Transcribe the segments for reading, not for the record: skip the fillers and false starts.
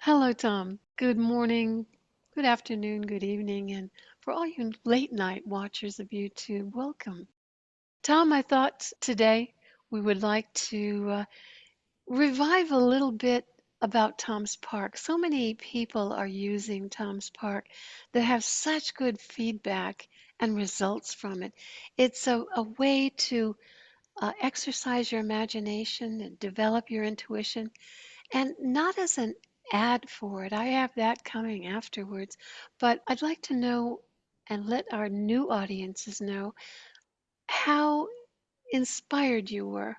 Hello, Tom. Good morning, good afternoon, good evening, and for all you late night watchers of YouTube, welcome. Tom, I thought today we would like to revive a little bit about Tom's Park. So many people are using Tom's Park that have such good feedback and results from it. It's a way to exercise your imagination and develop your intuition and not as an ad for it. I have that coming afterwards. But I'd like to know and let our new audiences know how inspired you were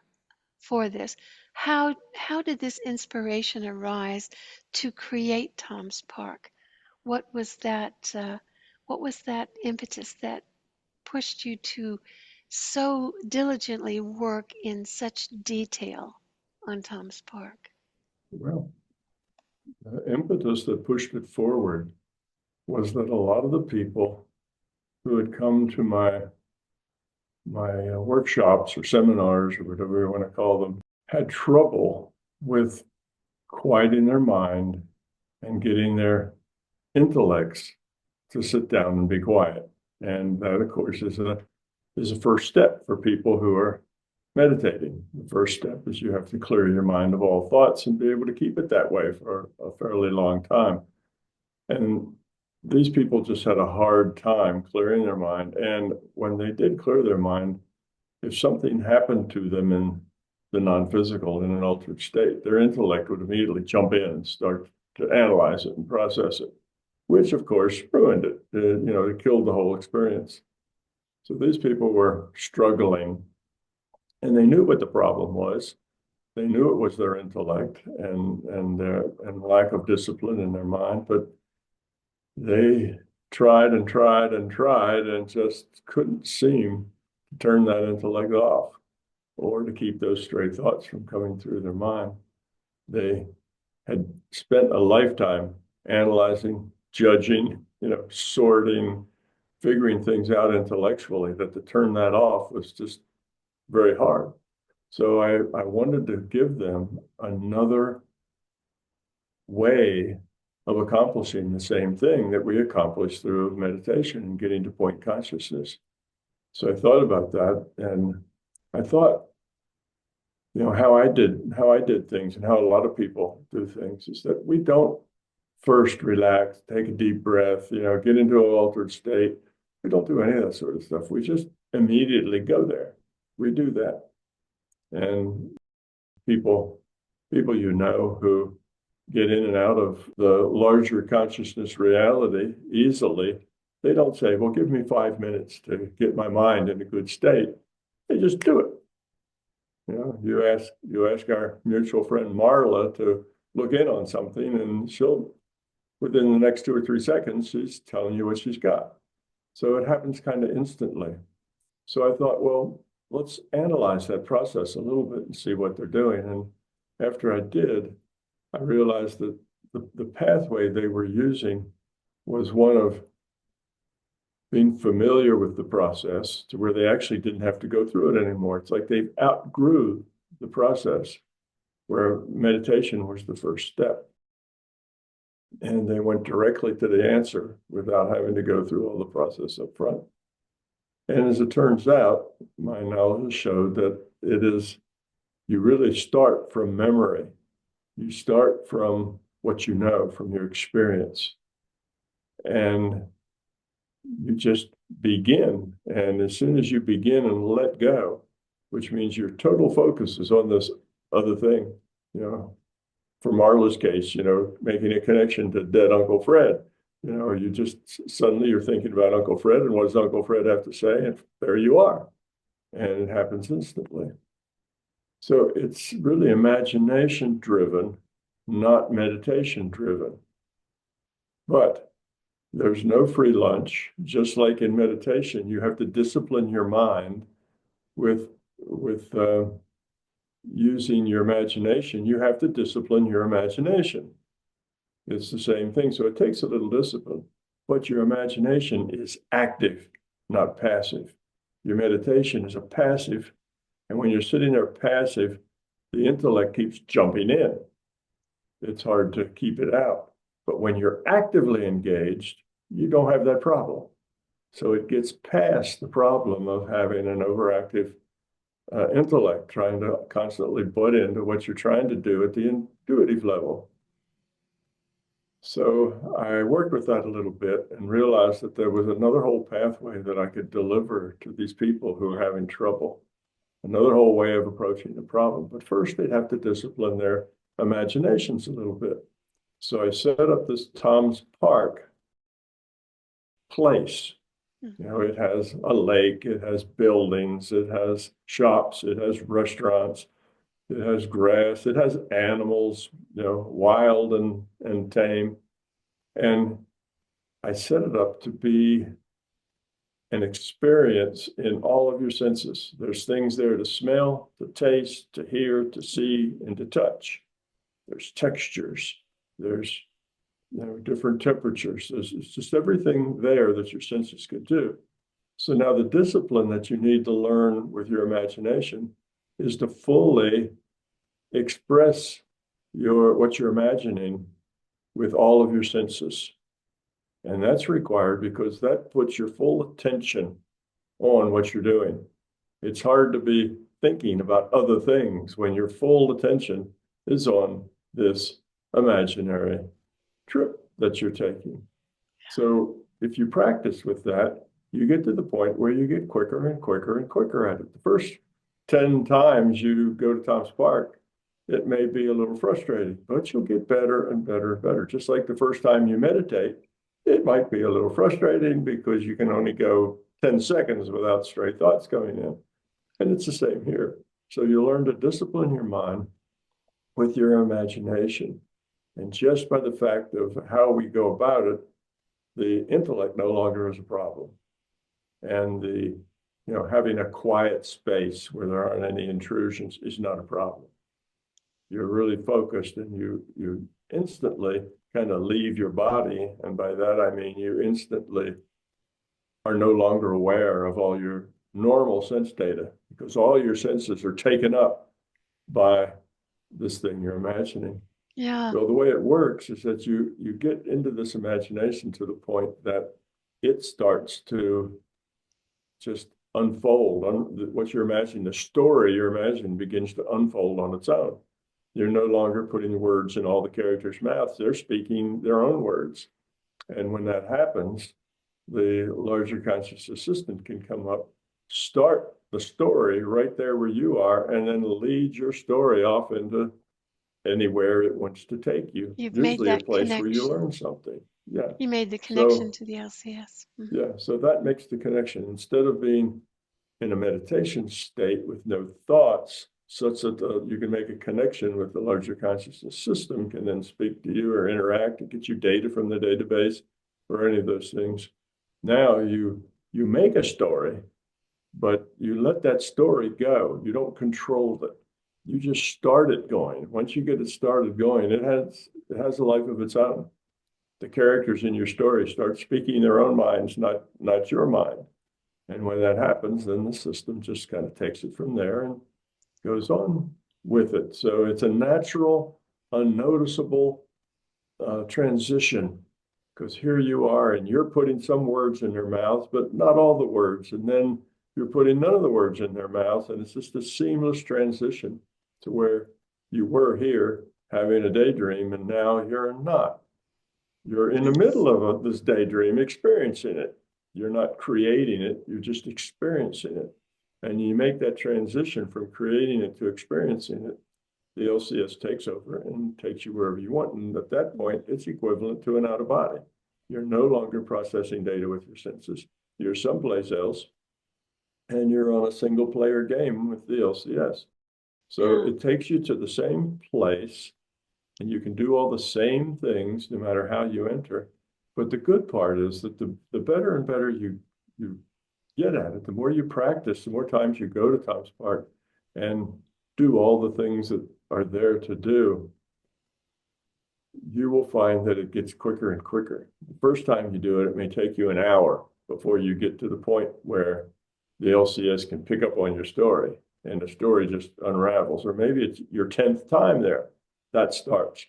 for this. How did this inspiration arise to create Tom's Park? What was that impetus that pushed you to so diligently work in such detail on Tom's Park? Well, the impetus that pushed it forward was that a lot of the people who had come to my workshops or seminars or whatever you want to call them had trouble with quieting their mind and getting their intellects to sit down and be quiet. And that, of course, is a first step for people who are meditating. The first step is you have to clear your mind of all thoughts and be able to keep it that way for a fairly long time. And these people just had a hard time clearing their mind. And when they did clear their mind, if something happened to them in the non-physical, in an altered state, their intellect would immediately jump in and start to analyze it and process it, which of course ruined it. It killed the whole experience. So these people were struggling, and they knew what the problem was. They knew it was their intellect and lack of discipline in their mind, but they tried and tried and tried and just couldn't seem to turn that intellect off or to keep those stray thoughts from coming through their mind. They had spent a lifetime analyzing, judging, sorting, figuring things out intellectually, that to turn that off was just very hard. So I wanted to give them another way of accomplishing the same thing that we accomplish through meditation and getting to point consciousness. So I thought about that, and I thought, how I did things and how a lot of people do things is that we don't first relax, take a deep breath, get into an altered state. We don't do any of that sort of stuff. We just immediately go there. We do that. And people who get in and out of the larger consciousness reality easily, they don't say, well, give me 5 minutes to get my mind in a good state. They just do it. You ask our mutual friend Marla to look in on something, and she'll, within the next 2 or 3 seconds, she's telling you what she's got. So it happens kind of instantly. So I thought, well, let's analyze that process a little bit and see what they're doing. And after I did, I realized that the pathway they were using was one of being familiar with the process to where they actually didn't have to go through it anymore. It's like they outgrew the process, where meditation was the first step. And they went directly to the answer without having to go through all the process up front. And as it turns out, my knowledge showed that you really start from memory. You start from what you know, from your experience. And you just begin. And as soon as you begin and let go, which means your total focus is on this other thing, for Marla's case, making a connection to dead Uncle Fred. You just suddenly you're thinking about Uncle Fred and what does Uncle Fred have to say? And there you are. And it happens instantly. So it's really imagination driven, not meditation driven. But there's no free lunch. Just like in meditation, you have to discipline your mind with using your imagination. You have to discipline your imagination. It's the same thing. So it takes a little discipline, but your imagination is active, not passive. Your meditation is a passive. And when you're sitting there passive, the intellect keeps jumping in. it's hard to keep it out. But when you're actively engaged, you don't have that problem. So it gets past the problem of having an overactive intellect trying to constantly butt into what you're trying to do at the intuitive level. So I worked with that a little bit and realized that there was another whole pathway that I could deliver to these people who are having trouble, another whole way of approaching the problem. But first, they'd have to discipline their imaginations a little bit. So I set up this Tom's Park place. You know, it has a lake, it has buildings, it has shops, it has restaurants, it has grass, it has animals, you know, wild and tame. And I set it up to be an experience in all of your senses. There's things there to smell, to taste, to hear, to see, and to touch. There's textures. There's different temperatures. It's just everything there that your senses could do. So now the discipline that you need to learn with your imagination is to fully express what you're imagining with all of your senses. And that's required because that puts your full attention on what you're doing. It's hard to be thinking about other things when your full attention is on this imaginary trip that you're taking. So if you practice with that, you get to the point where you get quicker and quicker and quicker at it. The first 10 times you go to Tom's Park, it may be a little frustrating, but you'll get better and better and better. Just like the first time you meditate, it might be a little frustrating because you can only go 10 seconds without stray thoughts coming in. And it's the same here. So you learn to discipline your mind with your imagination. And just by the fact of how we go about it, the intellect no longer is a problem. And having a quiet space where there aren't any intrusions is not a problem. You're really focused and you instantly kind of leave your body. And by that, I mean, you instantly are no longer aware of all your normal sense data because all your senses are taken up by this thing you're imagining. Yeah. So the way it works is that you get into this imagination to the point that it starts to just unfold. What you're imagining, the story you're imagining begins to unfold on its own. You're no longer putting words in all the characters' mouths. They're speaking their own words. And when that happens, the larger consciousness system can come up, start the story right there where you are, and then lead your story off into anywhere it wants to take you. You've made Usually a that place where you connection. learn something. Yeah. You made the connection So, to the LCS. yeah, so that makes the connection. Instead of being in a meditation state with no thoughts, such that you can make a connection with the larger consciousness system, can then speak to you or interact and get you data from the database or any of those things. Now you make a story, but you let that story go. You don't control it. You just start it going. Once you get it started going, it has a life of its own. The characters in your story start speaking their own minds, not your mind. And when that happens, then the system just kind of takes it from there and goes on with it. So it's a natural, unnoticeable transition because here you are and you're putting some words in their mouths, but not all the words. And then you're putting none of the words in their mouths. And it's just a seamless transition to where you were here having a daydream and now you're not. You're in the middle of this daydream experiencing it. You're not creating it, you're just experiencing it. And you make that transition from creating it to experiencing it, the LCS takes over and takes you wherever you want. And at that point, it's equivalent to an out of body. You're no longer processing data with your senses. You're someplace else, and you're on a single player game with the LCS. So it takes you to the same place, and you can do all the same things no matter how you enter. But the good part is that the better and better you get at it, the more you practice, the more times you go to Tom's Park and do all the things that are there to do, you will find that it gets quicker and quicker. The first time you do it, it may take you an hour before you get to the point where the LCS can pick up on your story and the story just unravels. Or maybe it's your 10th time there, that starts.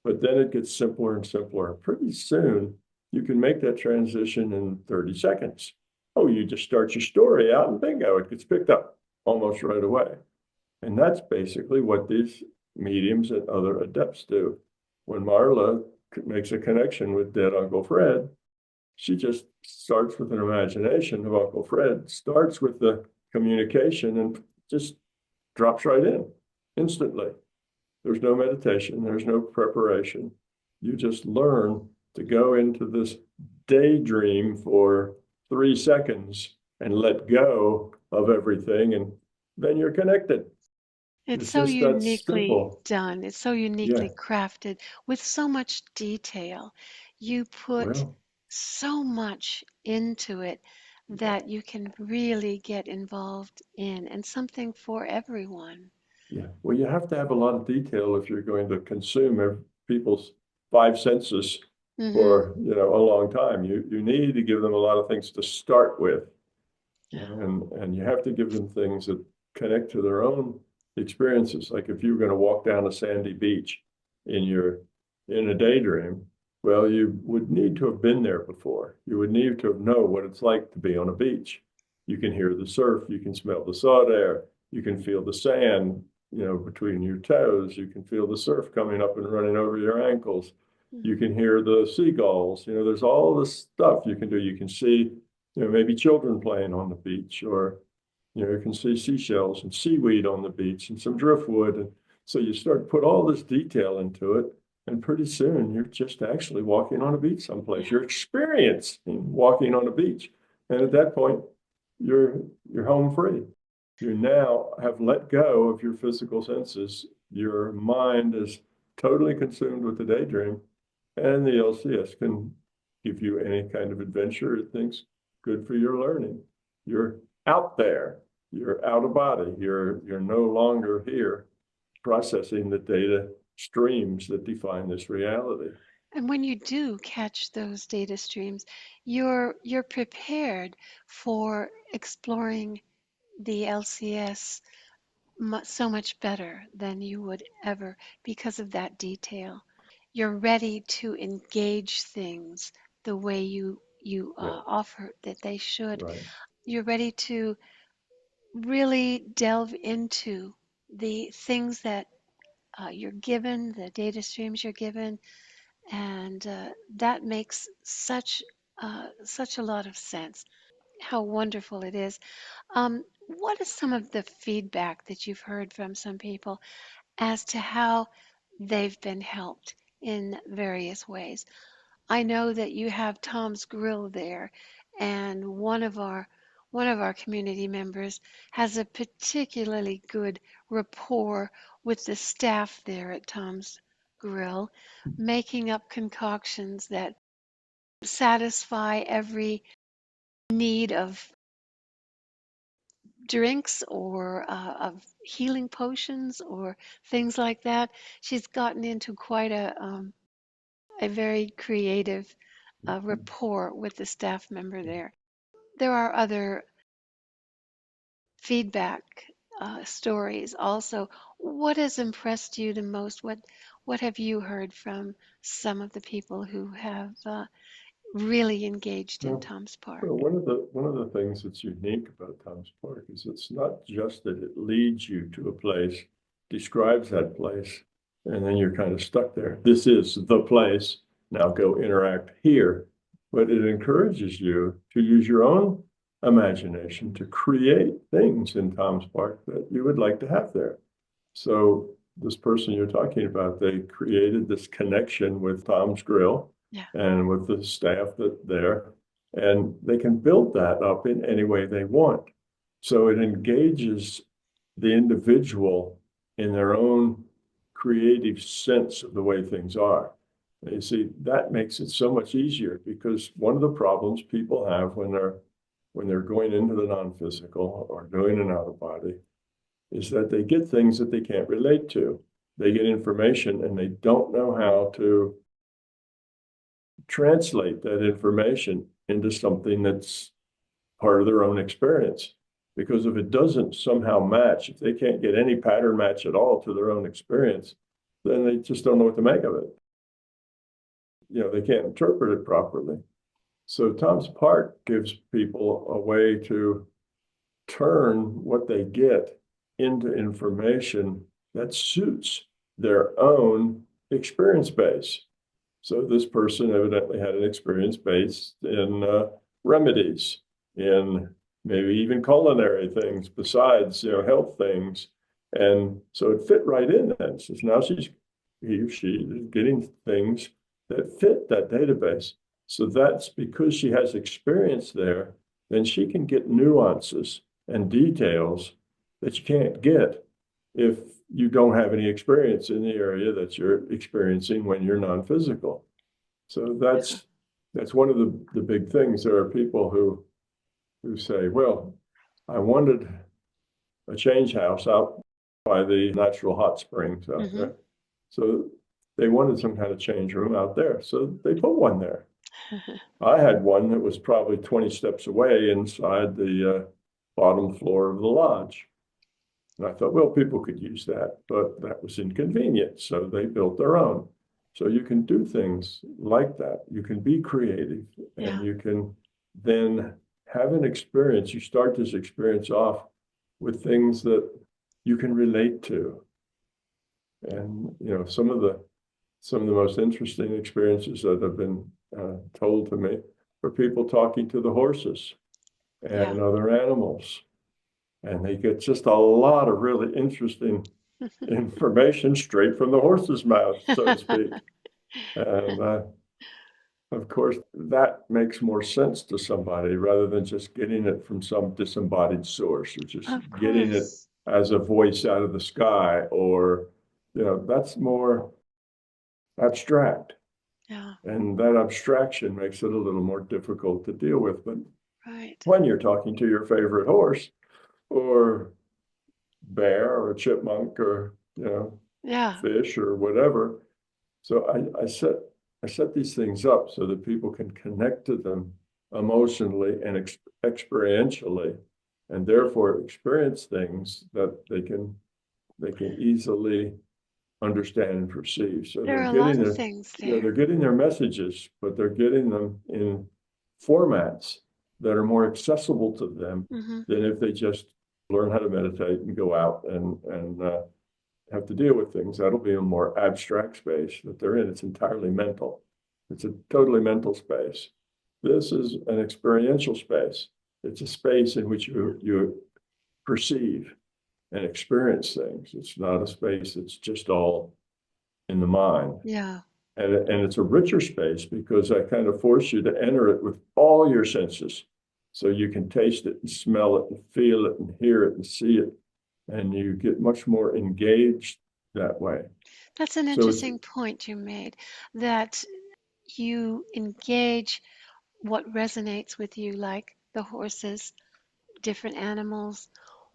but then it gets simpler and simpler. Pretty soon, you can make that transition in 30 seconds. Oh, you just start your story out and bingo, it gets picked up almost right away. And that's basically what these mediums and other adepts do. When Marla makes a connection with dead Uncle Fred, she just starts with an imagination of Uncle Fred, starts with the communication and just drops right in instantly. There's no meditation, there's no preparation. You just learn to go into this daydream for 3 seconds and let go of everything, and then you're connected. It's It's so just that uniquely simple. done. It's so Yeah. uniquely crafted with so much detail. You put Well, so much into it yeah. that you can really get involved in, and something for everyone. Yeah. Well, you have to have a lot of detail if you're going to consume people's 5 senses Mm-hmm. for, a long time. You need to give them a lot of things to start with. And you have to give them things that connect to their own experiences. Like if you were going to walk down a sandy beach in a daydream, well, you would need to have been there before. You would need to have know what it's like to be on a beach. You can hear the surf, you can smell the salt air, you can feel the sand, between your toes. You can feel the surf coming up and running over your ankles. You can hear the seagulls. There's all this stuff you can do. You can see maybe children playing on the beach, or, you can see seashells and seaweed on the beach and some driftwood. And so you start to put all this detail into it. And pretty soon you're just actually walking on a beach someplace. Yeah. You're experiencing walking on a beach. And at that point, you're home free. You now have let go of your physical senses. Your mind is totally consumed with the daydream. And the LCS can give you any kind of adventure it thinks good for your learning. You're out there. You're out of body. You're no longer here processing the data streams that define this reality. And when you do catch those data streams, you're prepared for exploring the LCS so much better than you would ever because of that detail. You're ready to engage things the way you Yeah, offer that they should. right. You're ready to really delve into the things that you're given, the data streams you're given, and that makes such a lot of sense. How wonderful it is. What is some of the feedback that you've heard from some people as to how they've been helped in various ways? I know that you have Tom's Grill there, and one of our community members has a particularly good rapport with the staff there at Tom's Grill, making up concoctions that satisfy every need of drinks or of healing potions or things like that. She's gotten into quite a very creative rapport with the staff member there. There are other feedback stories also. What has impressed you the most? What have you heard from some of the people who have really engaged in Well, Tom's Park? well, one of the things that's unique about Tom's Park is it's not just that it leads you to a place, describes that place, and then you're kind of stuck there. This is the place. Now go interact here. But it encourages you to use your own imagination to create things in Tom's Park that you would like to have there. So this person you're talking about, they created this connection with Tom's Grill Yeah. and with the staff that there, and they can build that up in any way they want. So it engages the individual in their own creative sense of the way things are. And you see, that makes it so much easier, because one of the problems people have when they're going into the non-physical or doing an out of body is that they get things that they can't relate to. They get information and they don't know how to translate that information into something that's part of their own experience. Because if it doesn't somehow match, if they can't get any pattern match at all to their own experience, then they just don't know what to make of it. they can't interpret it properly. So Tom's Park gives people a way to turn what they get into information that suits their own experience base. So this person evidently had an experience based in remedies, in maybe even culinary things besides, health things. And so it fit right in then. So now he or she is getting things that fit that database. So that's because she has experience there, then she can get nuances and details that you can't get if you don't have any experience in the area that you're experiencing when you're non-physical. So that's one of the big things. There are people who say, well, I wanted a change house out by the natural hot springs out Mm-hmm. there. So they wanted some kind of change room out there. So they put one there. I had one that was probably 20 steps away inside the bottom floor of the lodge. And I thought, well, people could use that, but that was inconvenient. So they built their own. So you can do things like that. You can be creative and Yeah. you can then have an experience. You start this experience off with things that you can relate to. And, some of the most interesting experiences that have been told to me are people talking to the horses Yeah. and other animals. And they get just a lot of really interesting information straight from the horse's mouth, so to speak. And of course, that makes more sense to somebody rather than just getting it from some disembodied source or just Of getting it course. as a voice out of the sky, or, that's more abstract. Yeah. And that abstraction makes it a little more difficult to deal with. But Right. when you're talking to your favorite horse or bear or chipmunk or, Yeah. fish or whatever. So I set these things up so that people can connect to them emotionally and experientially, and therefore experience things that they can easily understand and perceive. So There they're are a lot getting of things they're there. getting their messages, but they're getting them in formats that are more accessible to them Mm-hmm. than if they just learn how to meditate and go out and have to deal with things. That'll be a more abstract space that they're in. It's entirely mental. It's a totally mental space. This is an experiential space. It's a space in which you perceive and experience things. It's not a space that's just all in the mind. Yeah. And it's a richer space because I kind of force you to enter it with all your senses. So you can taste it and smell it and feel it and hear it and see it. And you get much more engaged that way. That's an So it's, interesting point you made, that you engage what resonates with you, like the horses, different animals,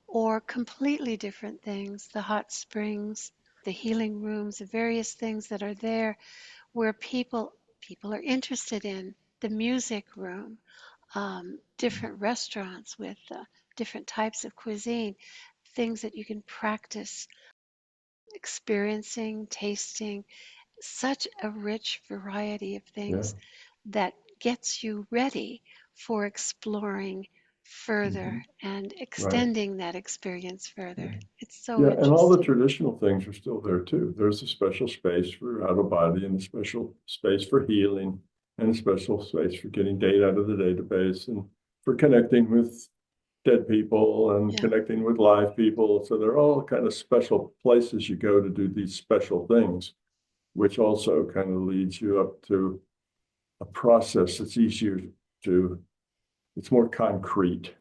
or completely different things, the hot springs, the healing rooms, the various things that are there where people are interested in, the music room, different restaurants with different types of cuisine, things that you can practice experiencing, tasting, such a rich variety of yeah. things that gets you ready for exploring further Mhm. and Right. extending that experience Yeah. further. It's so Yeah. And all the interesting. traditional things are still there too. There's a special space for out of body and a special space for healing and a special space for getting data out of the database and for connecting with dead people and Yeah. connecting with live people. So they're all kind of special places you go to do these special things, which also kind of leads you up to a process that's easier to, it's more concrete.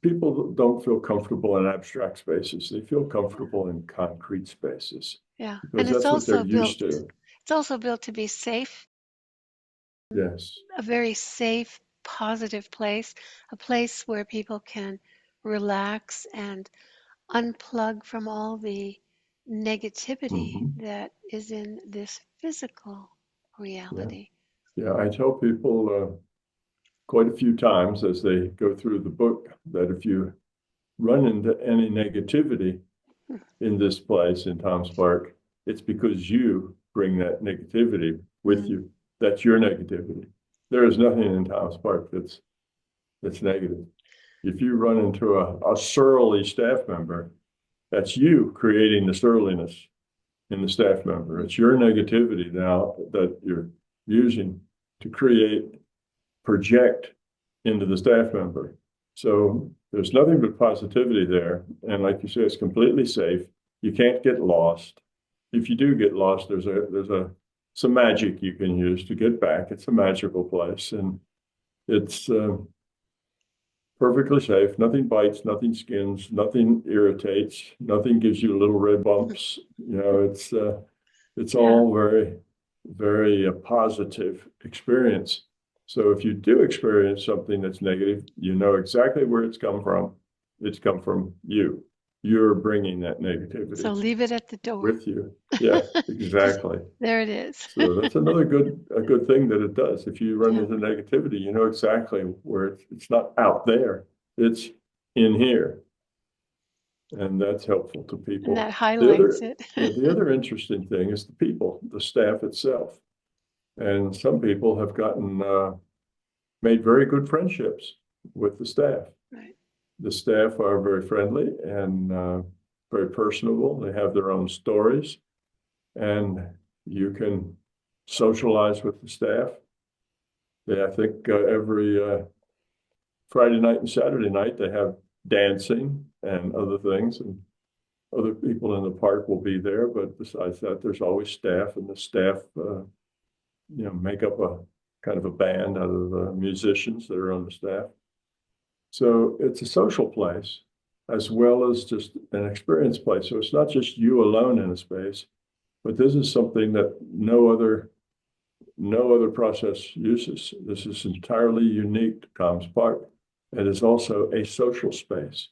People don't feel comfortable in abstract spaces. They feel comfortable in concrete spaces Yeah. And because that's what they're used to. it's also built to be safe, Yes. a very safe, positive place, a place where people can relax and unplug from all the negativity Mhm. that is in this physical Yeah. reality. Yeah. I tell people quite a few times as they go through the book that if you run into any negativity in this place in Tom's Park, it's because you bring that negativity with Mm, you. That's your negativity. There is nothing in Tom's Park that's negative. If you run into a surly staff member, that's you creating the surliness in the staff member. It's your negativity now that you're using to project into the staff member. So there's nothing but positivity there. And like you say, it's completely safe. You can't get lost. If you do get lost, there's some magic you can use to get back. It's a magical place, and it's perfectly safe. Nothing bites, nothing skins, nothing irritates, nothing gives you little red bumps. You know, it's all very, very positive experience. So if you do experience something that's negative, you know exactly where it's come from. It's come from you. You're bringing that negativity. So leave it at the door. With you. Yeah, exactly. There it is. So that's another good thing that it does. If you run into negativity, you know exactly where it's not out there. It's in here. And that's helpful to people. And that highlights it. The other interesting thing is the people, the staff itself. And some people have made very good friendships with the staff. Right. The staff are very friendly and very personable. They have their own stories, and you can socialize with the staff. I think every Friday night and Saturday night they have dancing and other things, and other people in the park will be there. But besides that, there's always staff, and the staff make up a kind of a band out of the musicians that are on the staff. So it's a social place as well as just an experience place. So it's not just you alone in a space, but this is something that no other process uses. This is entirely unique to Tom's Park. It is also a social space.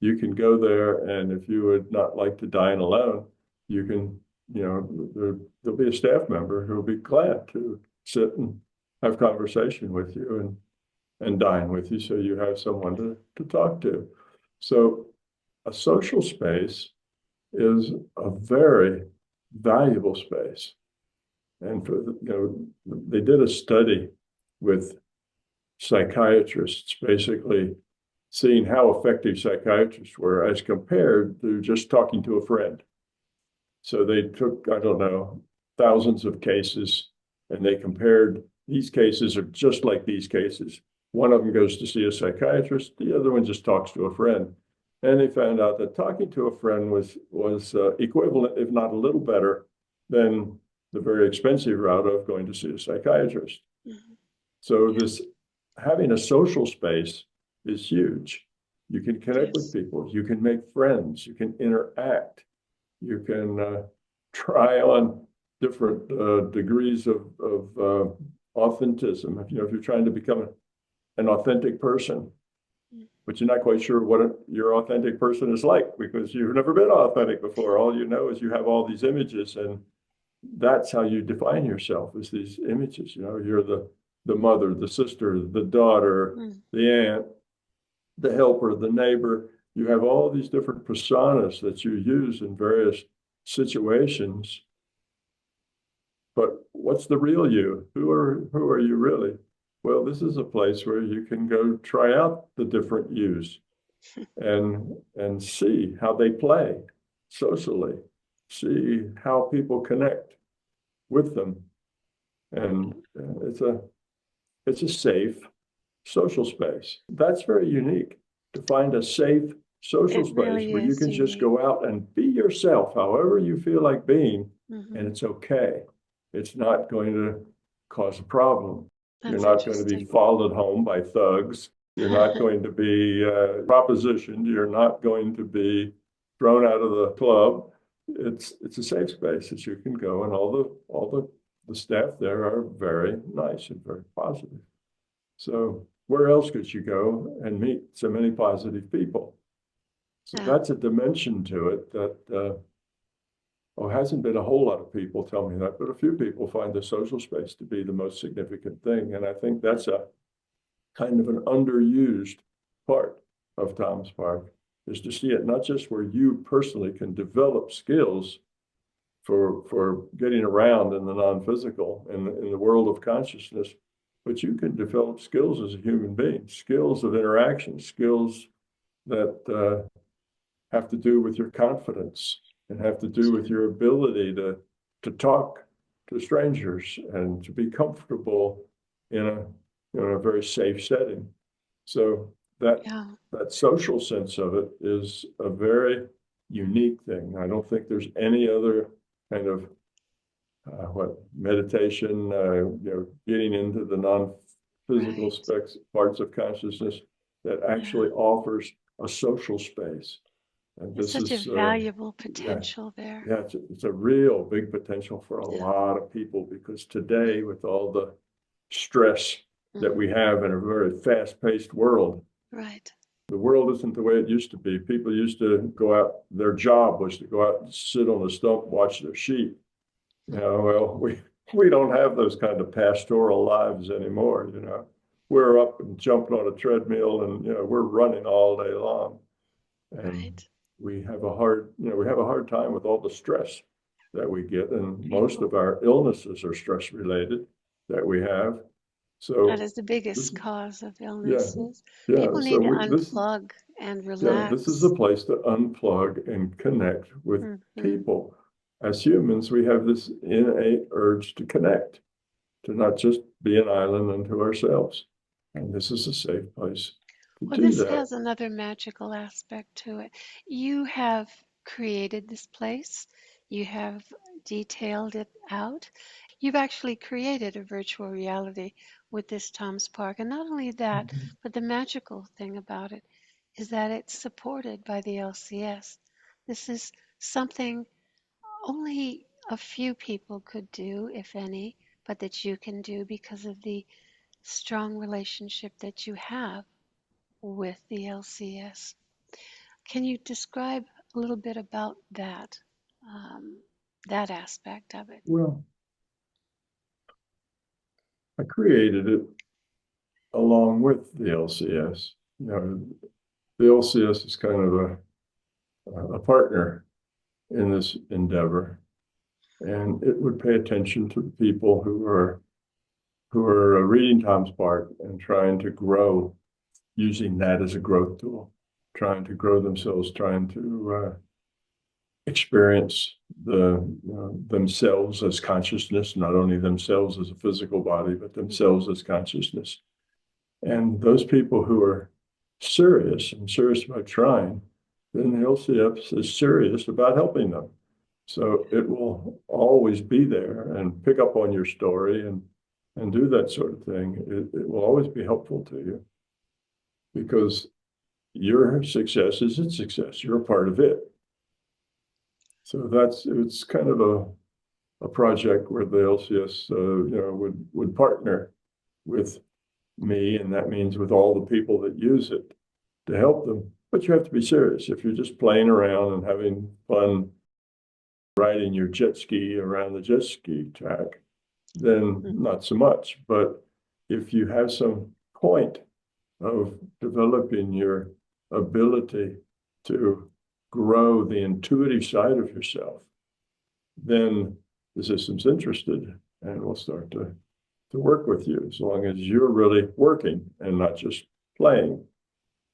You can go there, and if you would not like to dine alone, you can, there'll be a staff member who will be glad to sit and have conversation with you and dine with you, so you have someone to talk to. So a social space is a very valuable space. And they did a study with psychiatrists, basically seeing how effective psychiatrists were as compared to just talking to a friend. So they took, I don't know, thousands of cases, and they compared these cases are just like these cases. One of them goes to see a psychiatrist, the other one just talks to a friend. And they found out that talking to a friend was equivalent, if not a little better, than the very expensive route of going to see a psychiatrist. Mm-hmm. So this having a social space is huge. You can connect with people, you can make friends, you can interact, you can try on different degrees of authentism. If you're trying to become an authentic person, but you're not quite sure what your authentic person is like because you've never been authentic before. All you know is you have all these images, and that's how you define yourself, is these images. You're the mother, the sister, the daughter, the aunt, the helper, the neighbor. You have all these different personas that you use in various situations. But what's the real you? Who are you really? Well, this is a place where you can go try out the different yous and see how they play socially, see how people connect with them. And it's a safe social space. That's very unique, to find a safe social space where you can just go out and be yourself, however you feel like being, and it's okay. It's not going to cause a problem. You're not going to be followed home by thugs. You're not going to be propositioned. You're not going to be thrown out of the club. It's a safe space that you can go, and all the staff there are very nice and very positive. So where else could you go and meet so many positive people? So that's a dimension to it that hasn't been a whole lot of people tell me that, but a few people find the social space to be the most significant thing. And I think that's a kind of an underused part of Tom's Park, is to see it not just where you personally can develop skills for getting around in the non-physical, in the world of consciousness. But you can develop skills as a human being, skills of interaction, skills that have to do with your confidence and have to do with your ability to talk to strangers and to be comfortable in a very safe setting. So that social sense of it is a very unique thing. I don't think there's any other kind of meditation, getting into the non-physical parts of consciousness that actually offers a social space. And There's this such a is valuable potential there. yeah, it's a real big potential for a lot of people, because today, with all the stress that we have in a very fast-paced world, the world isn't the way it used to be. People used to go out, their job was to go out and sit on a stump, watch their sheep. Well, we don't have those kind of pastoral lives anymore. We're up and jumping on a treadmill, and we're running all day long, and we have a hard time with all the stress that we get, and most of our illnesses are stress related that we have. So that is the biggest cause of yeah, illnesses. yeah. People So need to unplug and this is a relax. place to unplug and connect with people. As humans, we have this innate urge to connect, to not just be an island unto ourselves. And this is a safe place to Well, do this that. has another magical aspect to it. You have created this place. You have detailed it out. You've actually created a virtual reality with this Tom's Park. And not only that, but the magical thing about it is that it's supported by the LCS. This is something only a few people could do, if any, but that you can do because of the strong relationship that you have with the LCS. Can you describe a little bit about um, that aspect of it? Well, I created it along with the LCS. The LCS is kind of a partner in this endeavor, and it would pay attention to the people who are reading Tom's Park and trying to grow, using that as a growth tool, trying to grow themselves, trying to experience themselves as consciousness, not only themselves as a physical body, but themselves as consciousness. And those people who are serious about trying, then the LCS is serious about helping them. So it will always be there and pick up on your story and do that sort of thing. It will always be helpful to you, because your success is its success. You're a part of it. So it's kind of a project where the LCS would partner with me, and that means with all the people that use it, to help them. But you have to be serious. If you're just playing around and having fun riding your jet ski around the jet ski track, then not so much. But if you have some point of developing your ability to grow the intuitive side of yourself, then the system's interested and will start to work with you, as long as you're really working and not just playing.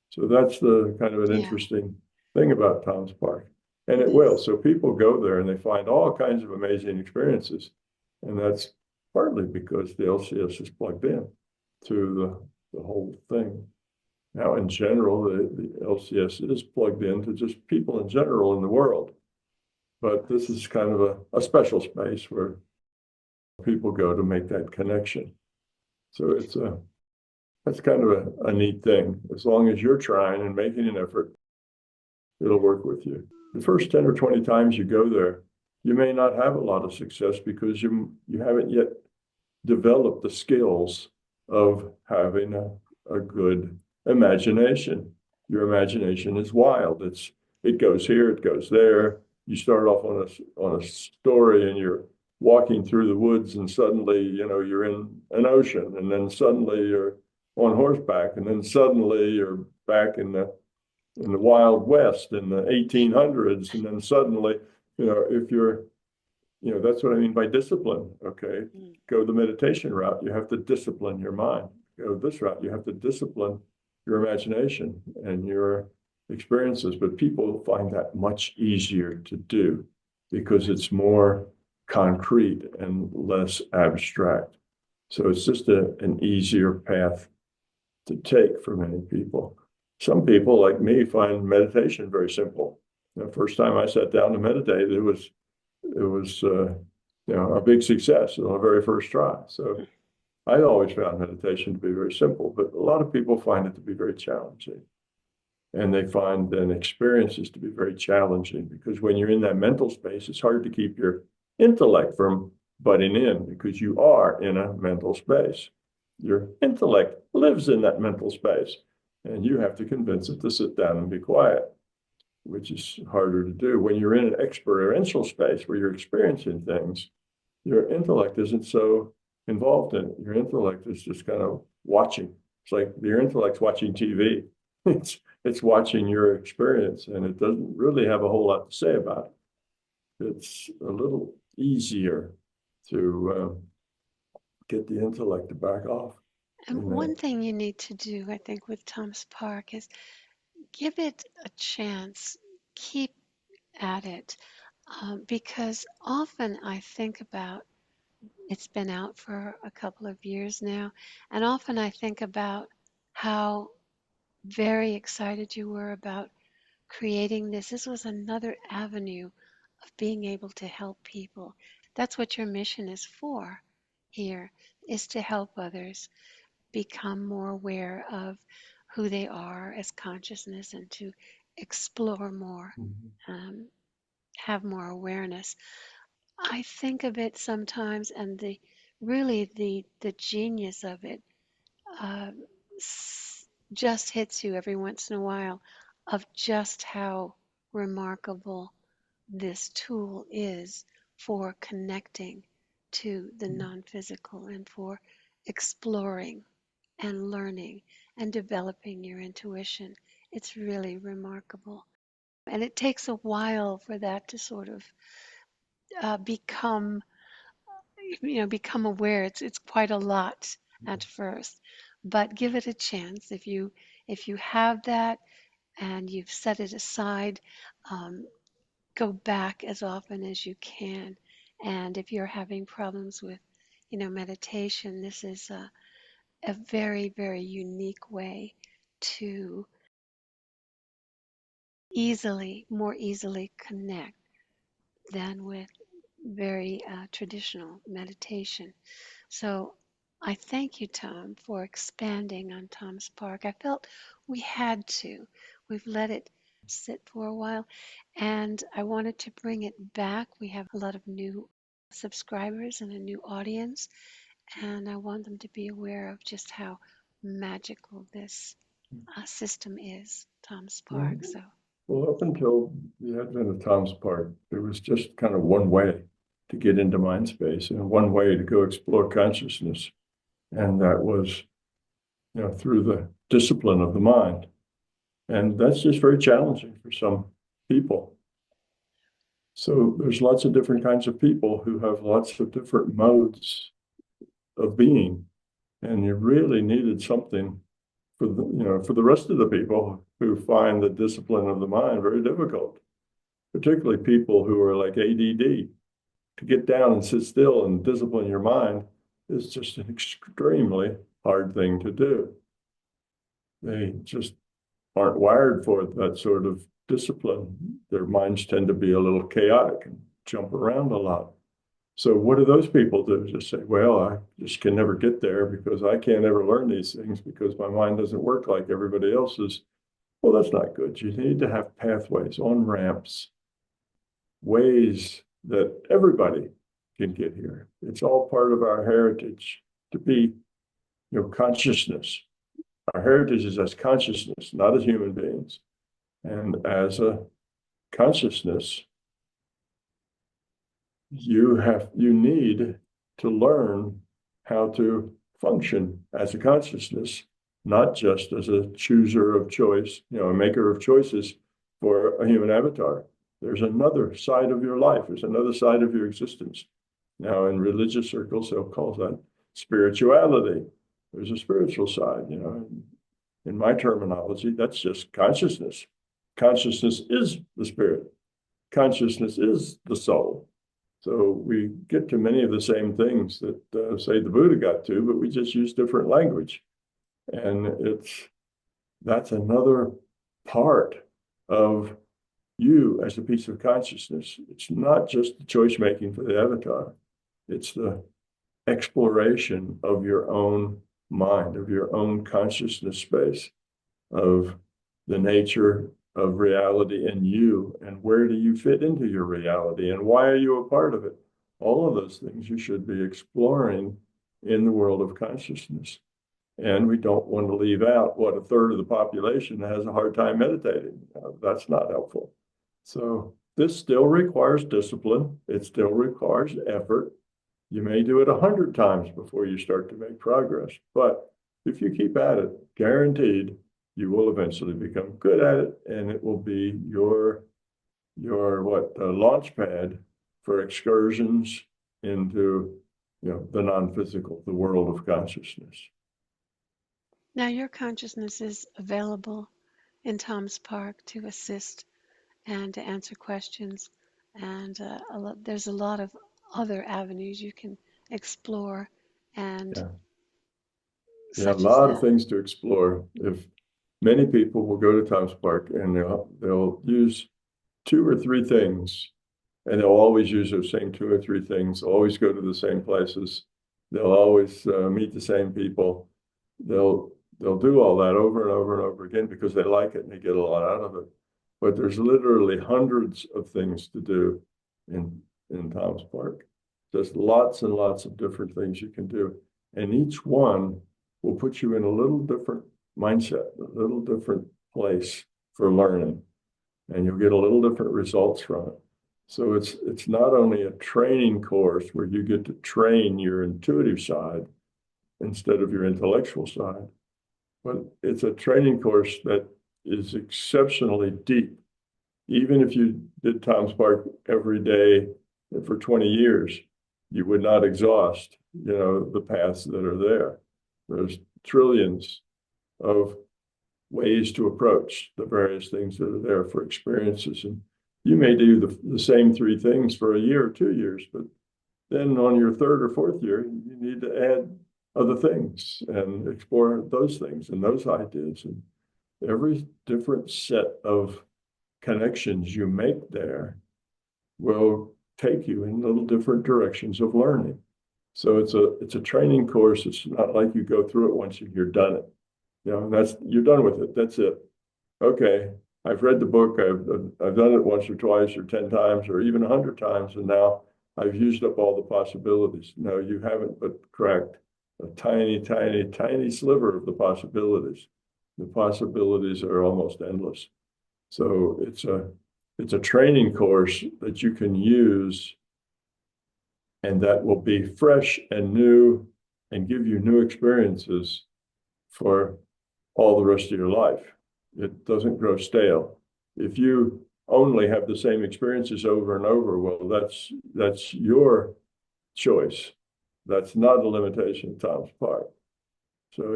So that's the kind of an interesting thing about Tom's Park. And it will. So people go there and they find all kinds of amazing experiences. And that's partly because the LCS is plugged in to the whole thing. Now, in general, the LCS is plugged into just people in general in the world. But this is kind of a special space where people go to make that connection. So that's kind of a neat thing. As long as you're trying and making an effort, it'll work with you. The first 10 or 20 times you go there, you may not have a lot of success because you haven't yet developed the skills of having a good imagination. Your imagination is wild. It goes here, it goes there. You start off on a story and you're walking through the woods, and suddenly, you're in an ocean, and then suddenly you're on horseback, and then suddenly you're back in the Wild West in the 1800s, and then suddenly, if you're that's what I mean by discipline. Okay. Mm. Go the meditation route. You have to discipline your mind. Go this route. You have to discipline your imagination and your experiences. But people find that much easier to do because it's more concrete and less abstract. So it's just an easier path to take for many people. Some people, like me, find meditation very simple. The first time I sat down to meditate, it was a big success on the very first try. So I always found meditation to be very simple, but a lot of people find it to be very challenging. And they find then experiences to be very challenging because when you're in that mental space, it's hard to keep your intellect from butting in because you are in a mental space. Your intellect lives in that mental space, and you have to convince it to sit down and be quiet, which is harder to do. When you're in an experiential space where you're experiencing things, your intellect isn't so involved in it. Your intellect is just kind of watching. It's like your intellect's watching TV. It's watching your experience, and it doesn't really have a whole lot to say about it. It's a little easier to get the intellect to back off. And one thing you need to do, I think, with Tom's Park is give it a chance, keep at it, because often I think about it's been out for a couple of years now, and often I think about how very excited you were about creating this. This was another avenue of being able to help people. That's what your mission is for here, is to help others become more aware of who they are as consciousness and to explore more, um, have more awareness. I think of it sometimes, and the genius of it uh, just hits you every once in a while of just how remarkable this tool is for connecting to the non-physical and for exploring and learning and developing your intuition. It's really remarkable. And it takes a while for that to sort of become, become aware. It's quite a lot at first, but give it a chance. If you have that and you've set it aside, um, go back as often as you can. And if you're having problems with, meditation, this is a very, very unique way to more easily connect than with very traditional meditation. So I thank you, Tom, for expanding on Tom's Park. I felt we had to. We've let it sit for a while, and I wanted to bring it back. We have a lot of new subscribers and a new audience, and I want them to be aware of just how magical this system is, Tom's Park. So, Well, up until the advent of Tom's Park, there was just kind of one way to get into mind space and one way to go explore consciousness. And that was, through the discipline of the mind. And that's just very challenging for some people. So there's lots of different kinds of people who have lots of different modes of being. And you really needed something for the rest of the people who find the discipline of the mind very difficult, particularly people who are like ADD. To get down and sit still and discipline your mind is just an extremely hard thing to do. They just aren't wired for that sort of discipline. Their minds tend to be a little chaotic and jump around a lot. So what do those people do? Just say, well, I just can never get there because I can't ever learn these things because my mind doesn't work like everybody else's. Well, that's not good. You need to have pathways, on-ramps, ways that everybody can get here. It's all part of our heritage to be, consciousness. Our heritage is as consciousness, not as human beings. And as a consciousness, you need to learn how to function as a consciousness, not just as a chooser of choice, a maker of choices for a human avatar. There's another side of your life. There's another side of your existence. Now, in religious circles, they'll call that spirituality. There's a spiritual side, you know. In my terminology, that's just consciousness. Consciousness is the spirit. Consciousness is the soul. So we get to many of the same things that, say, the Buddha got to, but we just use different language. And that's another part of you as a piece of consciousness. It's not just the choice making for the avatar, it's the exploration of your own mind, of your own consciousness space, of the nature of reality in you, and where do you fit into your reality, and why are you a part of it? All of those things you should be exploring in the world of consciousness. And we don't want to leave out what a third of the population has a hard time meditating. That's not helpful. So this still requires discipline. It still requires effort. You may do it 100 times before you start to make progress. But if you keep at it, guaranteed, you will eventually become good at it, and it will be your launch pad for excursions into the non-physical, the world of consciousness. Now, your consciousness is available in Tom's Park to assist and to answer questions. And there's a lot of other avenues you can explore, and Yeah, yeah, a such as lot of that. things to explore. If many people will go to Times Park and they'll use two or three things, and they'll always use those same two or three things. They'll always go to the same places. They'll always meet the same people. They'll do all that over and over and over again because they like it and they get a lot out of it. But there's literally hundreds of things to do in Tom's Park. Just lots and lots of different things you can do. And each one will put you in a little different mindset, a little different place for learning. And you'll get a little different results from it. So it's not only a training course where you get to train your intuitive side instead of your intellectual side, but it's a training course that is exceptionally deep. Even if you did Tom's Park every day for 20 years, you would not exhaust, the paths that are there. There's trillions of ways to approach the various things that are there for experiences. And you may do the same three things for a year or 2 years, but then on your third or fourth year, you need to add other things and explore those things and those ideas. And every different set of connections you make there will take you in little different directions of learning. So it's a training course. It's not like you go through it once and you're done it. You're done with it. That's it. Okay, I've read the book. I've done it once or twice or 10 times or even 100 times, and now I've used up all the possibilities. No, you haven't but cracked a tiny, tiny, tiny sliver of the possibilities. The possibilities are almost endless. So it's a training course that you can use, and that will be fresh and new and give you new experiences for all the rest of your life. It doesn't grow stale. If you only have the same experiences over and over, well, that's your choice. That's not a limitation of Tom's Park. So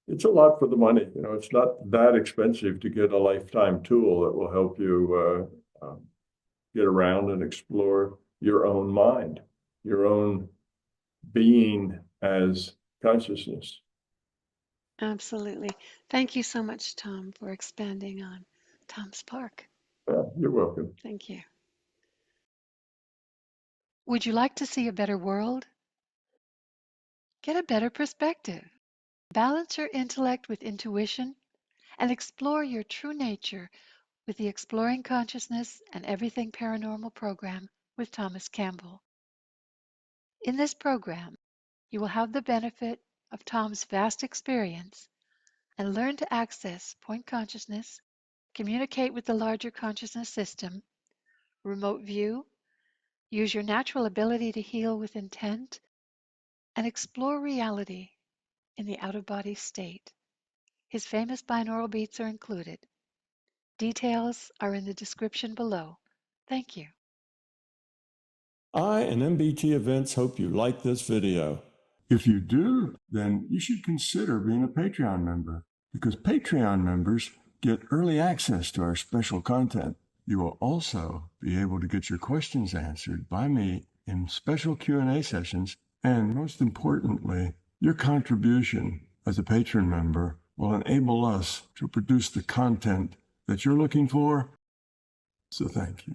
it's a lot for the money. It's not that expensive to get a lifetime tool that will help you get around and explore your own mind, your own being as consciousness. Absolutely. Thank you so much, Tom, for expanding on Tom's Park. You're welcome. Thank you. Would you like to see a better world? Get a better perspective. Balance your intellect with intuition and explore your true nature with the Exploring Consciousness and Everything Paranormal program with Thomas Campbell. In this program, you will have the benefit of Tom's vast experience and learn to access point consciousness, communicate with the larger consciousness system, remote view, use your natural ability to heal with intent, and explore reality in the out-of-body state. His famous binaural beats are included. Details are in the description below. Thank you. I and MBT Events hope you like this video. If you do, then you should consider being a Patreon member, because Patreon members get early access to our special content. You will also be able to get your questions answered by me in special Q&A sessions, and most importantly, your contribution as a patron member will enable us to produce the content that you're looking for. So thank you.